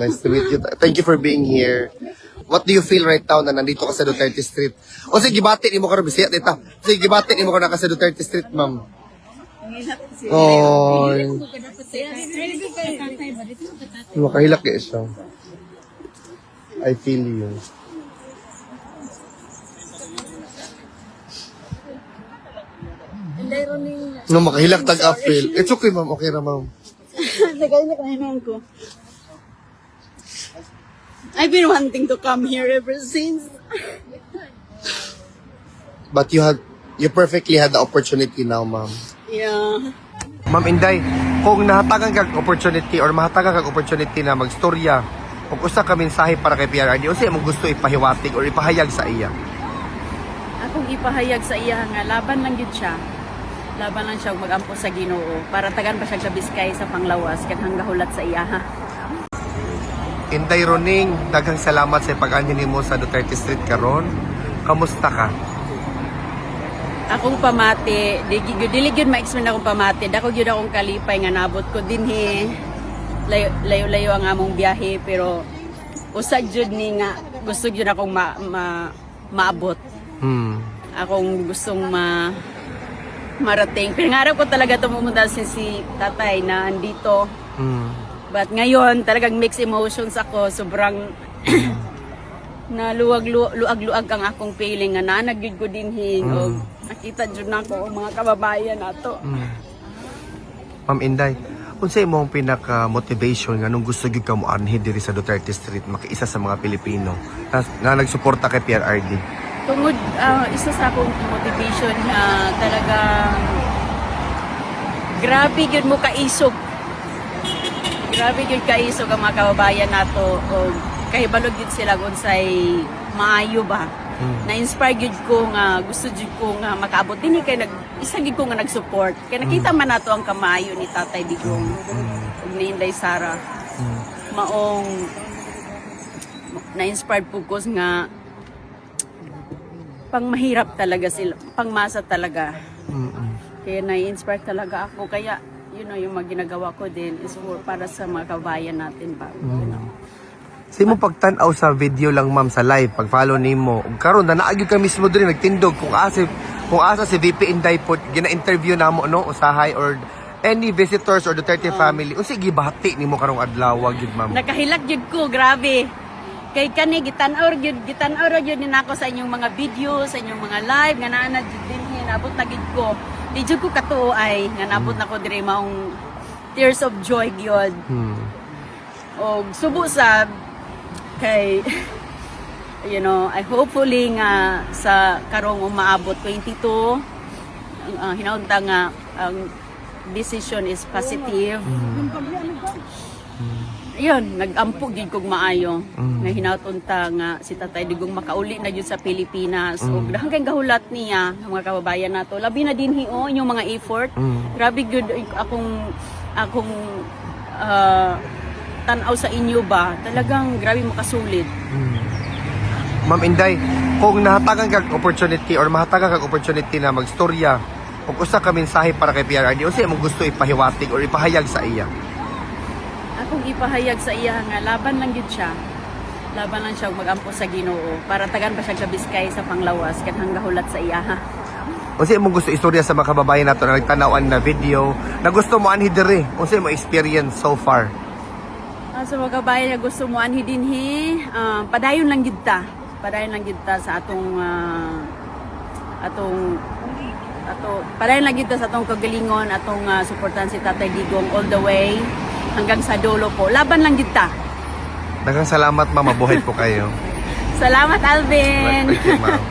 Nice to meet you. Thank you for being here. What do you feel right now na nandito ka sa Duterte Street? O sige, gibati ni mo ka na bisaya dito. Sige, gibati ni mo ka na ka sa Duterte Street, ma'am. Oh. Makahilak kayo siya. I feel you. No, makahilak tag-apil. It's okay, ma'am. Okay na, ma'am. I've been wanting to come here ever since. But you perfectly had the opportunity now, ma'am. Yeah. Ma'am Inday, kung nahatagan kag opportunity or mahatagan kag opportunity na magstorya ug usa ka mensahe para kay PRRD, unsa imong gusto ipahiwatig or ipahayag sa iya? Akong ipahayag sa iya nga laban lang gid siya. Laban lang siya ug magampo sa Ginoo para tagan pa siya sa Biskay sa panglawas kanang gahulat sa iya ha. Inday Roning, daghang salamat sa pag-anhin nimo sa Duterte Street karon. Kamusta ka? Akong pamati, dili gyud ma-explain akong pamati. Dako gyud akong kalipay nga nabot ko dinhi. Layo-layo ang among biyahe pero usad jud ni nga gusto gyud akong maabot. Akong gustong marating. Pinangarap ko talaga tumumunta si tatay na andito. But ngayon talagang mixed emotions ako. Sobrang na luag-luag ang akong feeling nga naanagyud ko dinhi og nakita jud nako ang mga kababayan nato. Ma'am Inday, unsa imong pinaka-motivation nga nung gusto gyud ka mo anhi diri sa Duterte Street makiisa sa mga Pilipino na nagsuporta kay PRRD? Tungod isa sa akong motivation na talagang grabe gyud mo kaisog. Grabe gyud kaisog ang mga kababayan nato og kahibalog gyud sila unsay maayo ba. Na-inspire gyud ko nga gusto gyud ko nga makaabot dinhi kay isa gyud ko nga nag-support. Kay nakita man nato ang kamayo ni Tatay Digong ug ni Inday Sara. Maong na-inspired po ko nga pang mahirap talaga sila, pangmasa talaga. Kaya na-inspire talaga ako kaya yung mga ginagawa ko din is para sa mga kabayan natin ba. Sa imong pagtan-aw sa video lang ma'am sa live, pag-follow nimo, ug karon na naagyo ka mismo diri nagtindog kung asa si VP Inday pod gina-interview namo no usahay or any visitors or Duterte family. Unsa gibati nimo karong adlaw gyud ma'am? Nakahilak gyud ko, grabe. Kay kani gitan-or gyud ni nako sa inyong mga video, sa inyong mga live nga naa gyud dinhi nabot na gyud ko. Di gyud ko katuo ay nga nabot na ko diri maong tears of joy gyud. Og subo sa kay I hopefully nga sa karong umaabot 22 hinaunta nga ang decision is positive. Yun, nag-ampo gyud kog maayo nga hinautunta nga si Tatay Digong makauli na gyud sa Pilipinas ug daghang gahulat niya ang mga kababayan nato labi na dinhi inyong mga effort. Grabe gyud akong tan-aw sa inyo ba talagang grabe makasulit. Ma'am Inday, kung nahatagan kag opportunity or mahatagan kag opportunity na magstorya ug usa ka mensahe para kay PRRD, unsa imong gusto ipahiwatig or ipahayag sa iya? Akong ipahayag sa iya nga laban lang gyud siya. Laban lang siya ug magampo sa Ginoo para tagan pa siya sa Biskay sa panglawas kanang gahulat sa iya ha. Unsa imong gusto istorya sa mga kababayan nato na nagtanawan na video na gusto mo anhi diri? Unsa imong experience so far? Sa mga kababayan nga gusto mo anhi dinhi, padayon lang gyud ta. Padayon lang gyud ta sa padayon lang gyud ta sa atong kagalingon, atong suportahan si Tatay Digong all the way hanggang sa dulo po. Laban lang gyud ta. Daghang salamat ma'am, mabuhay po kayo. Salamat Alvin. Thank you, ma'am.